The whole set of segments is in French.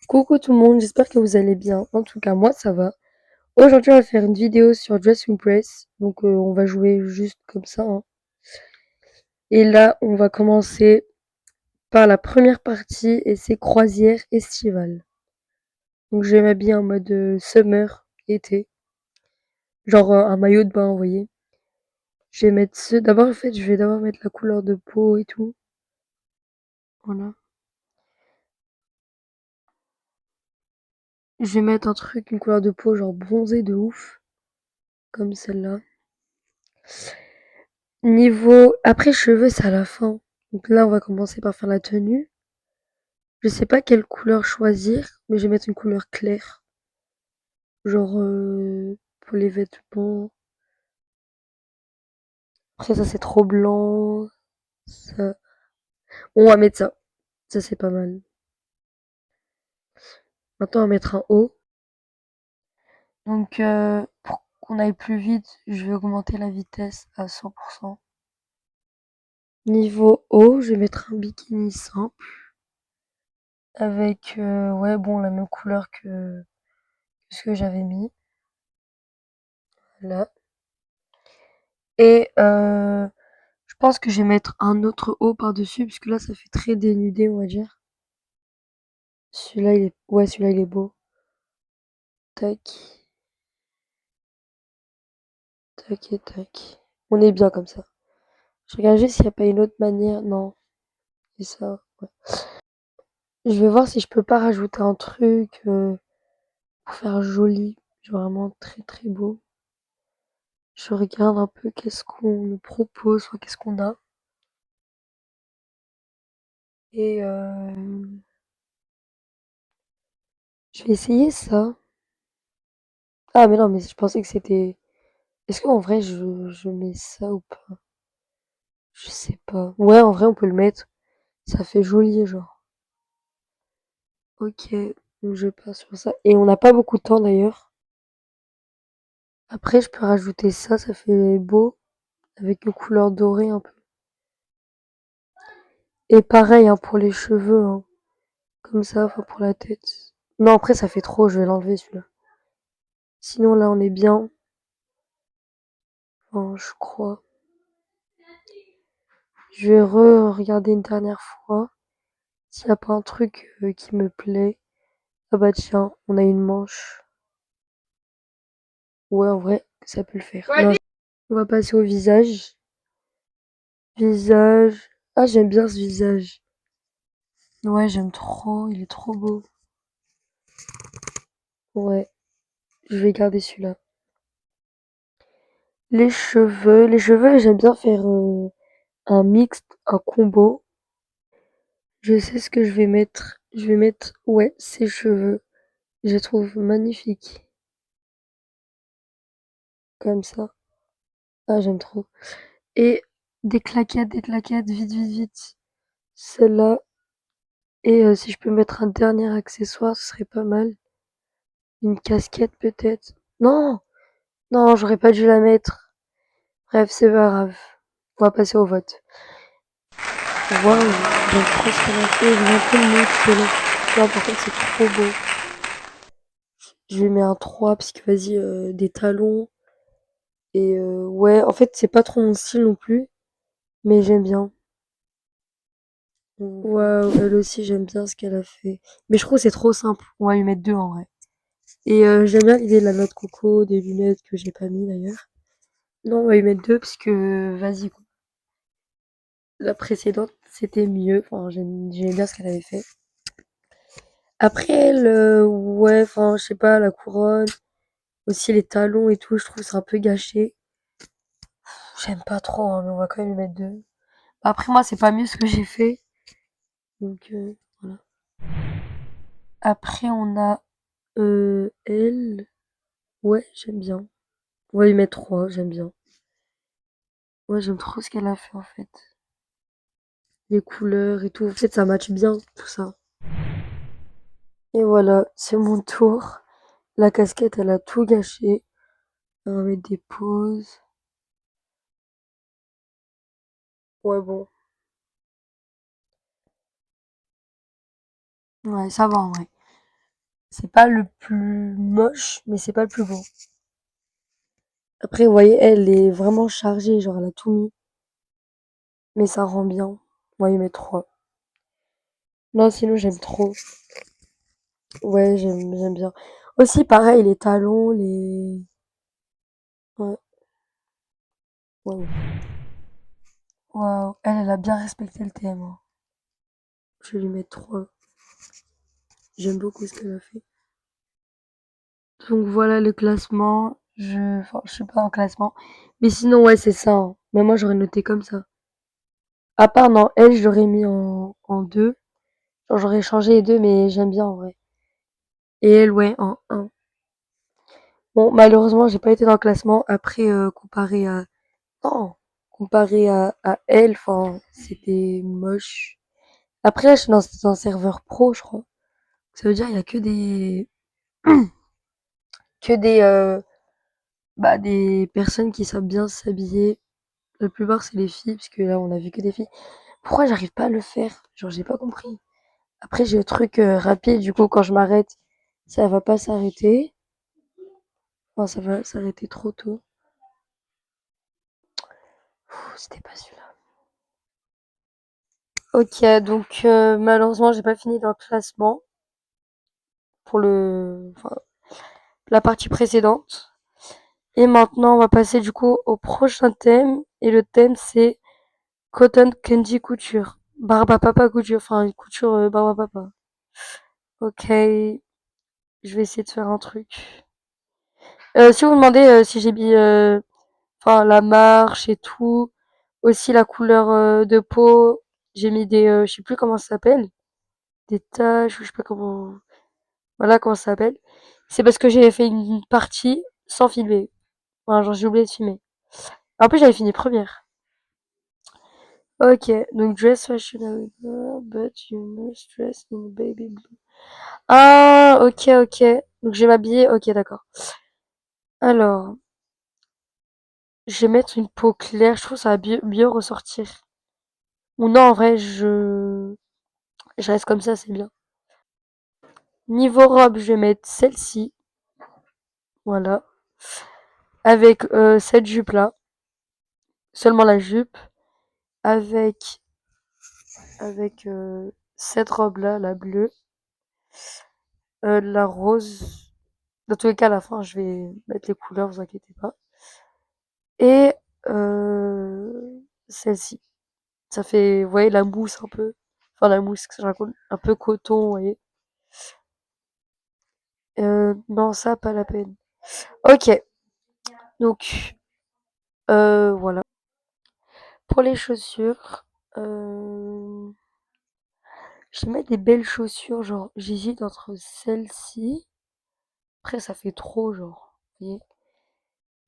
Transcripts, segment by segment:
Coucou tout le monde, j'espère que vous allez bien. En tout cas, moi ça va. Aujourd'hui, on va faire une vidéo sur Dressing Press. Donc, on va jouer juste comme ça, hein. Et là, on va commencer par la première partie et c'est croisière estivale. Donc, je vais m'habiller en mode summer, été. Genre un maillot de bain, vous voyez. Je vais mettre ce. D'abord, en fait, je vais d'abord mettre la couleur de peau et tout. Voilà. Je vais mettre un truc, une couleur de peau genre bronzée de ouf. Comme celle-là. Niveau après cheveux, c'est à la fin. Donc là, on va commencer par faire la tenue. Je sais pas quelle couleur choisir, mais je vais mettre une couleur claire. Genre pour les vêtements. Après ça c'est trop blanc. Ça. On va mettre ça. Ça c'est pas mal. Maintenant on va mettre un haut. Donc pour qu'on aille plus vite, je vais augmenter la vitesse à 100%. Niveau haut, je vais mettre un bikini simple. Avec ouais bon la même couleur que ce que j'avais mis. Là. Et je pense que je vais mettre un autre haut par-dessus, puisque là, ça fait très dénudé, on va dire. Celui-là, il est... Ouais, celui-là, il est beau. Tac, tac et tac. On est bien comme ça. Je regarde juste s'il n'y a pas une autre manière. Non, c'est ça. Ouais. Je vais voir si je peux pas rajouter un truc pour faire joli. Genre vraiment très très beau. Je regarde un peu qu'est-ce qu'on me propose, soit qu'est-ce qu'on a. Et je vais essayer ça. Ah mais non, mais je pensais que c'était... Est-ce qu'en vrai je mets ça ou pas? Je sais pas. Ouais, en vrai on peut le mettre. Ça fait joli, genre. Ok, donc je passe sur ça. Et on n'a pas beaucoup de temps d'ailleurs. Après je peux rajouter ça, ça fait beau. Avec une couleur dorée un peu. Et pareil hein, pour les cheveux, hein. Comme ça, enfin pour la tête. Non, après ça fait trop, je vais l'enlever celui-là. Sinon là on est bien. Enfin, je crois. Je vais regarder une dernière fois. S'il n'y a pas un truc qui me plaît. Ah bah tiens, on a une manche. Ouais, en vrai, ça peut le faire. Non, on va passer au visage. Visage. Ah, j'aime bien ce visage. Ouais, j'aime trop. Il est trop beau. Ouais, je vais garder celui-là. Les cheveux. Les cheveux, j'aime bien faire un mixte, un combo. Je sais ce que je vais mettre. Je vais mettre, ouais, ses cheveux. Je les trouve magnifiques. Comme ça. Ah, j'aime trop. Et des claquettes, vite, vite, vite. Celle-là. Et si je peux mettre un dernier accessoire, ce serait pas mal. Une casquette peut-être. Non, non, j'aurais pas dû la mettre. Bref, c'est pas grave. On va passer au vote. Waouh, j'aime trop ce qu'elle a fait. J'ai un peu le mood de là. Là, par contre, c'est trop beau. Je lui mets un 3 parce que vas-y, des talons. Et ouais, en fait, c'est pas trop mon style non plus. Mais j'aime bien. Waouh, elle aussi, j'aime bien ce qu'elle a fait. Mais je trouve que c'est trop simple. On va lui mettre 2 en vrai. Et j'aime bien l'idée de la noix de coco, des lunettes que j'ai pas mis d'ailleurs. Non, on va lui mettre 2 parce que vas-y quoi. La précédente, c'était mieux. Enfin, j'aimais bien ce qu'elle avait fait. Après elle, ouais, enfin, je sais pas, la couronne, aussi les talons et tout, je trouve que c'est un peu gâché. J'aime pas trop, hein, mais on va quand même lui mettre 2. Après moi, c'est pas mieux ce que j'ai fait. Donc voilà. Après on a elle. Ouais, j'aime bien. On va lui mettre 3, j'aime bien. Ouais, j'aime trop ce qu'elle a fait en fait. Les couleurs et tout. En fait, ça match bien, tout ça. Et voilà, c'est mon tour. La casquette, elle a tout gâché. On va mettre des pauses. Ouais, bon. Ouais, ça va en vrai. C'est pas le plus moche, mais c'est pas le plus beau. Après, vous voyez, elle est vraiment chargée, genre elle a tout mis. Mais ça rend bien. Vous voyez, mes trois. Non, sinon j'aime trop. Ouais, j'aime bien. Aussi, pareil, les talons, les... Ouais, waouh. Waouh, elle a bien respecté le thème, hein. Je vais lui mettre 3. J'aime beaucoup ce qu'elle a fait. Donc voilà le classement. Enfin, je suis pas en classement. Mais sinon, ouais, c'est ça, hein. Mais moi, j'aurais noté comme ça. À part, non, elle, je l'aurais mis en 2. Genre, j'aurais changé les deux, mais j'aime bien en vrai. Et elle, ouais, en un. Bon, malheureusement, j'ai pas été dans le classement. Après, comparé à... Non, comparé à elle, enfin, c'était moche. Après, là, je suis dans un serveur pro, je crois. Ça veut dire il y a que des personnes qui savent bien s'habiller. La plupart, c'est les filles, parce que là, on a vu que des filles. Pourquoi j'arrive pas à le faire? Genre, j'ai pas compris. Après, j'ai le truc rapide, du coup, quand je m'arrête, ça va pas s'arrêter. Enfin, ça va s'arrêter trop tôt. C'était pas celui-là. Ok, donc malheureusement, j'ai pas fini dans le classement pour enfin, la partie précédente. Et maintenant, on va passer du coup au prochain thème. Et le thème, c'est Cotton Candy Couture. Barba Papa Couture. Enfin, une couture Barba Papa. Ok, je vais essayer de faire un truc. Si vous me demandez si j'ai mis enfin, la marche et tout, aussi la couleur de peau, j'ai mis des, je sais plus comment ça s'appelle, des taches, ou je sais pas comment, voilà comment ça s'appelle. C'est parce que j'avais fait une partie sans filmer. Enfin, genre j'ai oublié de filmer. En plus, j'avais fini première. Ok, donc dress fashionable, but you must dress in baby blue. Ah, ok, ok. Donc je vais m'habiller, ok, d'accord. Alors, je vais mettre une peau claire, je trouve que ça va mieux ressortir. Ou non, en vrai, je reste comme ça, c'est bien. Niveau robe, je vais mettre celle-ci, voilà, avec cette jupe-là, seulement la jupe, avec cette robe-là, la bleue, la rose. Dans tous les cas, à la fin, je vais mettre les couleurs, vous inquiétez pas. Et celle-ci. Ça fait, vous voyez, la mousse un peu. Enfin, la mousse, que je raconte, un peu coton, vous voyez. Non, ça, pas la peine. Ok, donc, voilà. Pour les chaussures, euh, je vais mettre des belles chaussures, genre, j'hésite entre celle-ci. Après, ça fait trop, genre, vous voyez.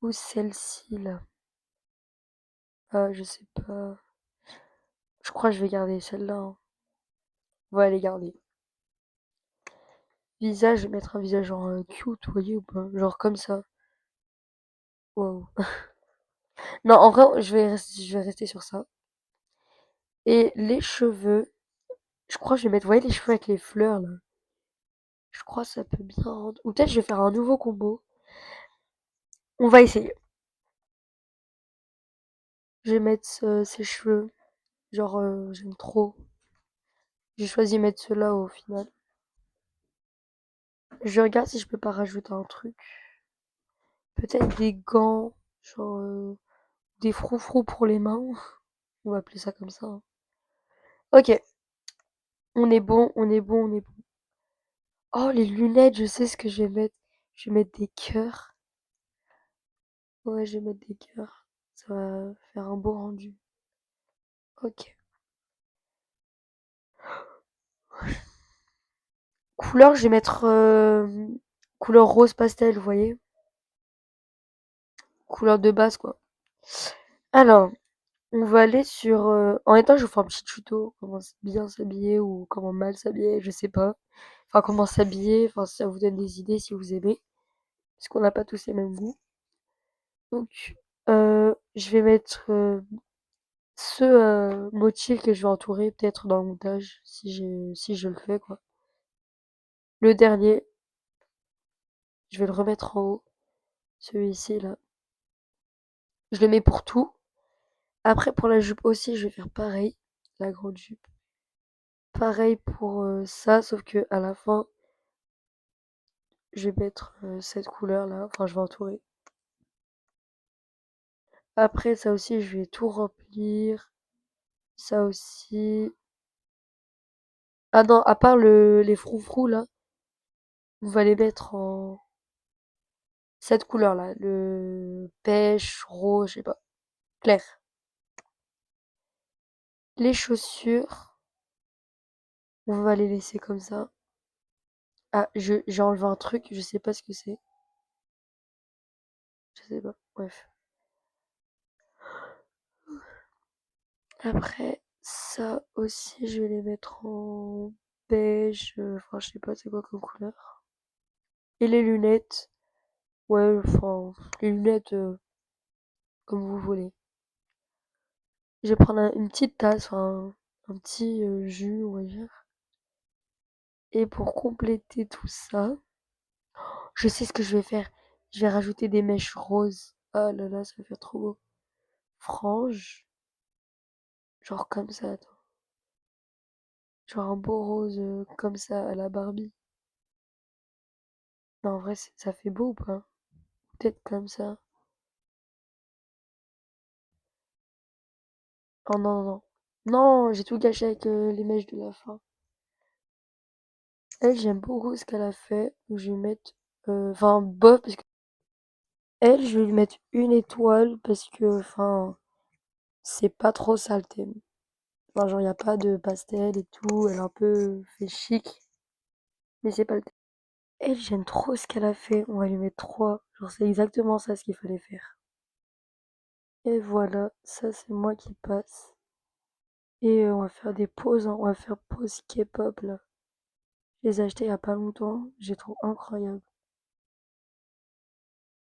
Ou celle-ci, là. Ah, je sais pas. Je crois que je vais garder celle-là, hein. On va les garder. Visage, je vais mettre un visage genre cute, vous voyez, ou pas? Genre comme ça. Waouh. Non, en vrai, je vais rester sur ça. Et les cheveux, je crois que je vais mettre, vous voyez les cheveux avec les fleurs, là. Je crois que ça peut bien rendre. Ou peut-être je vais faire un nouveau combo. On va essayer. Je vais mettre ces cheveux. Genre, j'aime trop. J'ai choisi de mettre ceux-là au final. Je regarde si je peux pas rajouter un truc. Peut-être des gants, genre des froufrous pour les mains. On va appeler ça comme ça, hein. Ok, on est bon, on est bon, on est bon. Oh, les lunettes, je sais ce que je vais mettre. Je vais mettre des cœurs. Ouais, je vais mettre des cœurs. Ça va faire un beau rendu. Ok. Couleur, je vais mettre couleur rose pastel, vous voyez? Couleur de base, quoi. Alors, on va aller sur... En même temps, je vous ferai un petit tuto, comment bien s'habiller ou comment mal s'habiller, je sais pas. Enfin, comment s'habiller, enfin, si ça vous donne des idées, si vous aimez. Parce qu'on n'a pas tous les mêmes goûts. Donc, je vais mettre ce motif que je vais entourer peut-être dans le montage, si je le fais, quoi. Le dernier. Je vais le remettre en haut, celui-ci là. Je le mets pour tout. Après, pour la jupe aussi, je vais faire pareil. La grande jupe. Pareil pour ça, sauf que à la fin, je vais mettre cette couleur là. Enfin, je vais entourer. Après, ça aussi, je vais tout remplir. Ça aussi. Ah non, à part les froufrous là, on va les mettre en cette couleur là. Le pêche, rose, je sais pas. Clair. Les chaussures, on va les laisser comme ça. Ah, j'ai enlevé un truc, je sais pas ce que c'est. Je sais pas. Bref. Après, ça aussi, je vais les mettre en beige. Enfin, je sais pas c'est quoi comme couleur. Et les lunettes. Ouais, enfin, les lunettes, comme vous voulez. Je vais prendre une petite tasse, enfin, un petit jus, on va dire. Et pour compléter tout ça, je sais ce que je vais faire. Je vais rajouter des mèches roses. Oh là là, ça va faire trop beau. Frange, genre comme ça, attends. Genre un beau rose comme ça à la Barbie. Non, en vrai, ça fait beau ou pas? Peut-être comme ça. Oh non, non, non. Non, j'ai tout gâché avec les mèches de la fin. Elle, j'aime beaucoup ce qu'elle a fait. Donc, je vais mettre... Enfin, bof, parce que... Elle, je vais lui mettre une étoile parce que, enfin, c'est pas trop ça le thème. Enfin, genre, y a pas de pastel et tout. Elle est un peu fait chic, mais c'est pas le thème. Elle, j'aime trop ce qu'elle a fait. On va lui mettre 3. Genre, c'est exactement ça ce qu'il fallait faire. Et voilà, ça c'est moi qui passe. Et on va faire des pauses, hein. On va faire pause K-pop là. Je les ai achetés il y a pas longtemps. J'ai trouvé incroyable.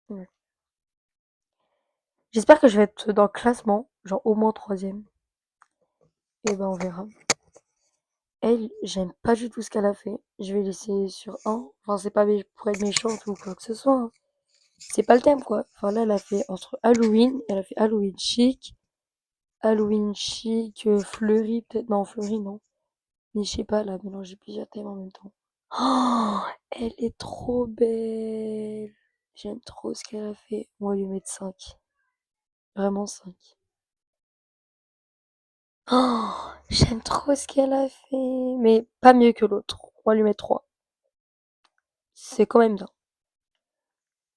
Ouais. J'espère que je vais être dans le classement, genre au moins troisième. Et ben on verra. Elle, j'aime pas du tout ce qu'elle a fait. Je vais laisser sur un. Enfin, c'est pas pour être méchante ou quoi que ce soit, hein. C'est pas le thème quoi. Enfin là, elle a fait entre Halloween, elle a fait Halloween chic, fleuri peut-être. Non, fleuri non. Mais je sais pas, elle a mélangé plusieurs thèmes en même temps. Oh, elle est trop belle. J'aime trop ce qu'elle a fait. On va lui mettre 5. Vraiment 5. Oh, j'aime trop ce qu'elle a fait. Mais pas mieux que l'autre. On va lui mettre 3. C'est quand même bien.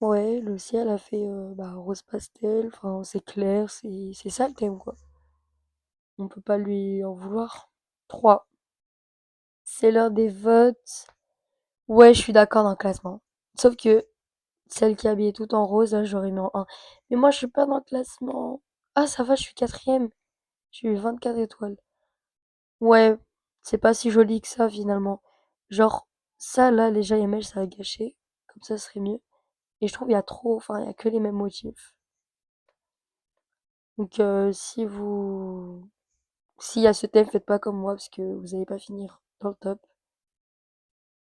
Ouais, le ciel a fait bah, rose pastel. Enfin, c'est clair. C'est ça le thème, quoi. On peut pas lui en vouloir. 3. C'est l'heure des votes. Ouais, je suis d'accord dans le classement. Sauf que celle qui est habillée tout en rose, là, j'aurais mis en 1. Mais moi, je suis pas dans le classement. Ah, ça va, je suis quatrième. J'ai eu 24 étoiles. Ouais, c'est pas si joli que ça, finalement. Genre, ça, là, les JML, ça a gâché. Comme ça serait mieux. Et je trouve il y a trop, enfin, il y a que les mêmes motifs. Donc, s'il y a ce thème, faites pas comme moi, parce que vous allez pas finir dans le top.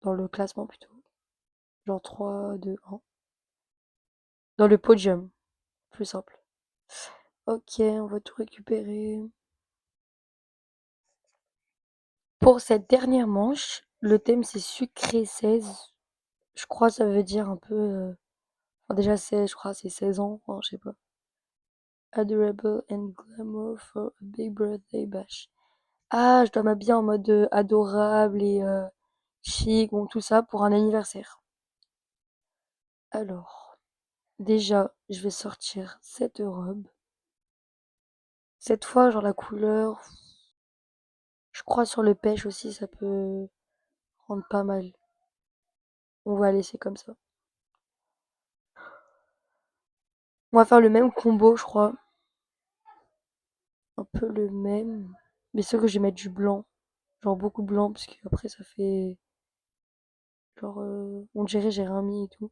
Dans le classement, plutôt. Genre 3, 2, 1. Dans le podium. Plus simple. Ok, on va tout récupérer. Pour cette dernière manche, le thème c'est sucré 16. Je crois que ça veut dire un peu. Enfin, déjà 16, je crois, c'est 16 ans. Enfin, je sais pas. Adorable and glamour for a big birthday bash. Ah, je dois m'habiller en mode adorable et chic, bon, tout ça pour un anniversaire. Alors, déjà, je vais sortir cette robe. Cette fois, genre la couleur, je crois sur le pêche aussi, ça peut rendre pas mal. On va laisser comme ça. On va faire le même combo, je crois. Un peu le même. Mais sûr que je vais mettre du blanc. Genre beaucoup de blanc, parce qu'après ça fait. Genre, on dirait j'ai rien mis et tout.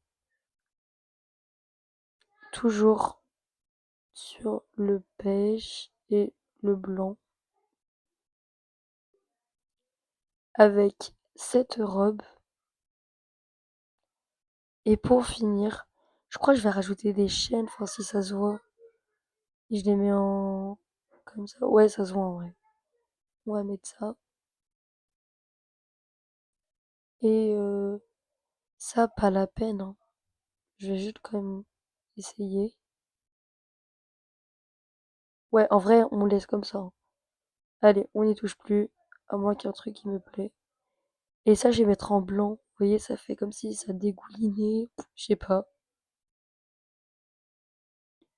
Toujours sur le beige et le blanc. Avec cette robe. Et pour finir, je crois que je vais rajouter des chaînes, enfin si ça se voit. Et je les mets en... comme ça. Ouais, ça se voit en vrai. On va mettre ça. Et ça, pas la peine, hein. Je vais juste quand même essayer. Ouais, en vrai, on laisse comme ça, hein. Allez, on n'y touche plus. À moins qu'il y ait un truc qui me plaît. Et ça, je vais mettre en blanc. Vous voyez, ça fait comme si ça dégoulinait. Je sais pas.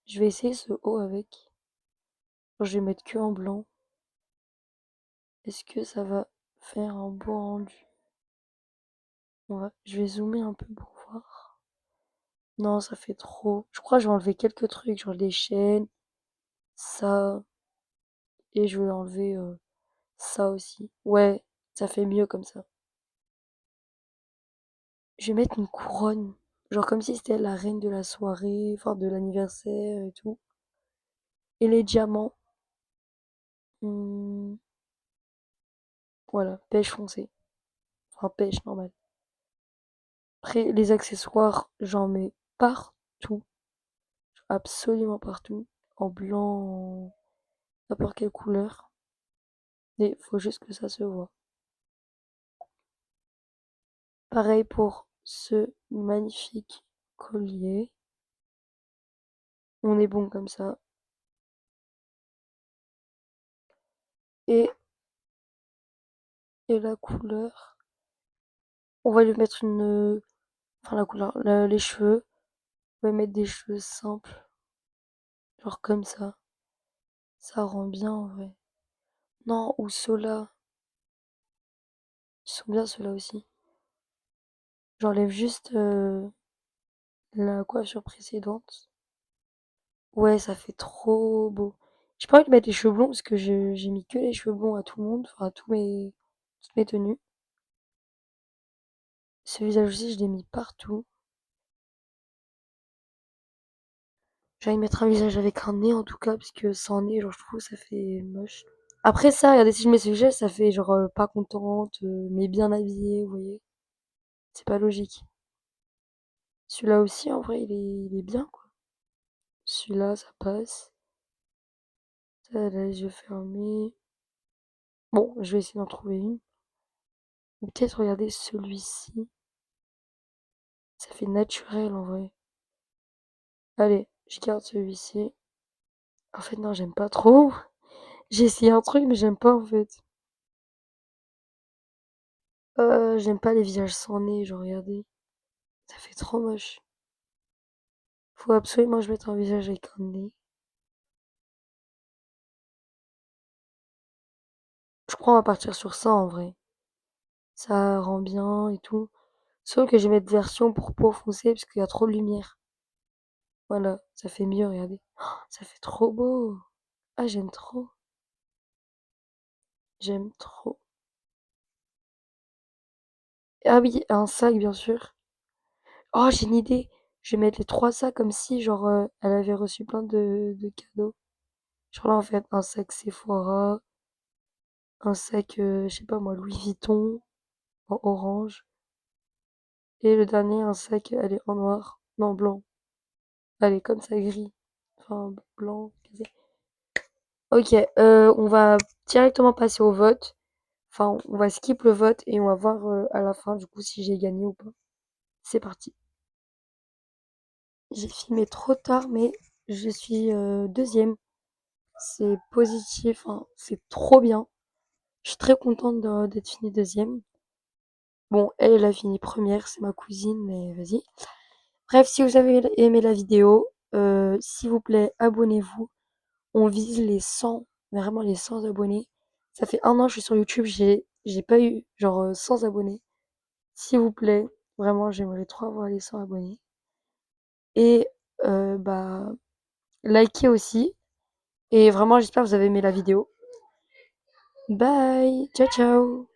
Je vais essayer ce haut avec. Je vais mettre que en blanc. Est-ce que ça va faire un beau rendu? Je vais zoomer un peu pour voir. Non, ça fait trop. Je crois que je vais enlever quelques trucs, genre des chaînes, ça, et je vais enlever ça aussi. Ouais, ça fait mieux comme ça. Je vais mettre une couronne, genre comme si c'était la reine de la soirée, enfin de l'anniversaire et tout. Et les diamants, hmm, voilà, pêche foncée, enfin pêche normale. Après, les accessoires, j'en mets partout, absolument partout, en blanc, en n'importe quelle couleur. Et faut juste que ça se voit. Pareil pour ce magnifique collier. On est bon comme ça. Et, et la couleur, on va lui mettre une... Enfin la couleur, les cheveux. On va mettre des cheveux simples, genre comme ça. Ça rend bien en vrai. Non, ou ceux-là. Ils sont bien ceux-là aussi. J'enlève juste la coiffure précédente. Ouais, ça fait trop beau. J'ai pas envie de mettre les cheveux blonds parce que j'ai mis que les cheveux blonds à tout le monde, enfin à toutes mes tenues. Ce visage aussi, je l'ai mis partout. J'ai envie de mettre un visage avec un nez en tout cas, parce que sans nez, genre je trouve ça fait moche. Après ça, regardez, si je mets ce visage, ça fait genre pas contente, mais bien habillée, vous voyez. C'est pas logique. Celui-là aussi, en vrai, il est bien, quoi. Celui-là, ça passe. Ça, elle a les yeux fermés. Bon, je vais essayer d'en trouver une. Ou peut-être regarder celui-ci. Ça fait naturel, en vrai. Allez, je garde celui-ci. En fait, non, j'aime pas trop. J'ai essayé un truc, mais j'aime pas, en fait. J'aime pas les visages sans nez, genre, regardez. Ça fait trop moche. Faut absolument que je mette un visage avec un nez. Je crois qu'on va partir sur ça, en vrai. Ça rend bien et tout. Sauf que je vais mettre version pour peau foncée, parce qu'il y a trop de lumière. Voilà, ça fait mieux, regardez. Oh, ça fait trop beau. Ah, j'aime trop. J'aime trop. Ah oui, un sac, bien sûr. Oh, j'ai une idée. Je vais mettre les trois sacs comme si, genre, elle avait reçu plein de cadeaux. Genre là, en fait, un sac Sephora, un sac, je sais pas moi, Louis Vuitton, en orange. Et le dernier, un sac, elle est en noir. Non, blanc. Elle est comme ça, gris. Enfin, blanc. Ok, on va directement passer au vote. Enfin, on va skip le vote et on va voir à la fin, du coup, si j'ai gagné ou pas. C'est parti. J'ai filmé trop tard, mais je suis deuxième. C'est positif, hein, c'est trop bien. Je suis très contente d'être finie deuxième. Bon, elle, elle a fini première, c'est ma cousine, mais vas-y. Bref, si vous avez aimé la vidéo, s'il vous plaît, abonnez-vous. On vise les 100, vraiment les 100 abonnés. Ça fait un an que je suis sur YouTube, j'ai pas eu genre 100 abonnés. S'il vous plaît, vraiment, j'aimerais trop avoir les 100 abonnés. Et bah, likez aussi. Et vraiment, j'espère que vous avez aimé la vidéo. Bye, ciao ciao.